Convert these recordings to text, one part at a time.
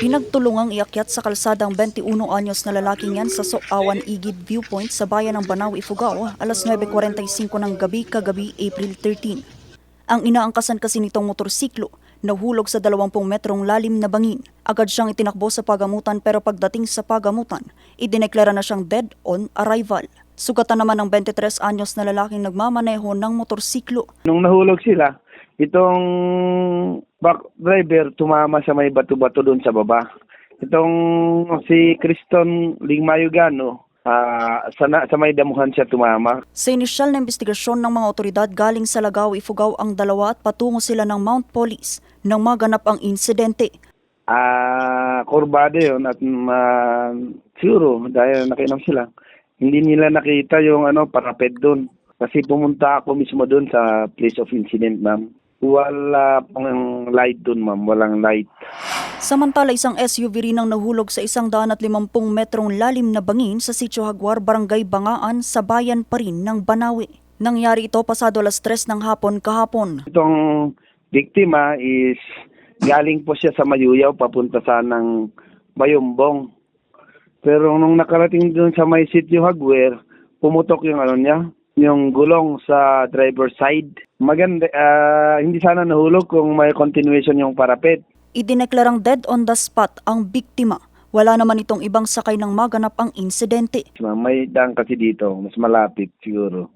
Pinagtulungang iakyat sa kalsadang 21 anyos na lalaking yan sa Soawan Igid Viewpoint sa bayan ng Banawe, Ifugao, alas 9:45 ng gabi kagabi April 13. Ang inaangkasan kasi nitong motorsiklo nahulog sa 20 metrong lalim na bangin. Agad siyang itinakbo sa pagamutan pero pagdating sa pagamutan, idineklara na siyang dead on arrival. Sugatan naman ng 23 anyos na lalaking nagmamaneho ng motorsiklo. Nung nahulog sila, itong back driver tumama sa may bato-bato doon sa baba. Itong si Criston Lingmayugano, sa may damuhan siya tumama. Sa inisyal na investigasyon ng mga otoridad galing sa Lagaw, Ifugao ang dalawa at patungo sila ng Mount Police nang maganap ang insidente. Kurbado yun at siguro dahil nakinom sila. Hindi nila nakita yung parapet doon. Kasi pumunta ako mismo doon sa place of incident, ma'am. Wala pang light doon, ma'am. Walang light. Samantala, isang SUV rin ang nahulog sa 150 metrong lalim na bangin sa Sitio Jaguar, Barangay Bangaan, sa bayan pa rin ng Banawe. Nangyari ito pasado alas 3 ng hapon kahapon. Itong biktima is galing po siya sa Mayuyaw papunta sa ng Bayumbong. Pero nung nakarating doon sa may Sitio Jaguar, pumutok yung yung gulong sa driver side. Maganda, hindi sana nahulog kung may continuation yung parapet. Idineklarang dead on the spot ang biktima. Wala naman itong ibang sakay nang maganap ang insidente. May daan kasi dito, mas malapit siguro.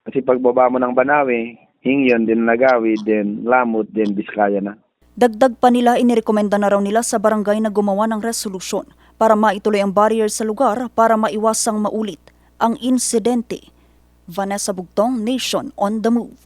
Kasi pagbaba mo ng Banawe, Hingyon, din Nagawi, din Lamut, din Biskaya na. Dagdag pa nila, inirekomenda na raw nila sa barangay na gumawa ng resolusyon para maituloy ang barrier sa lugar para maiwasang maulit ang insidente. Vanessa Bugtong, Nation on the Move.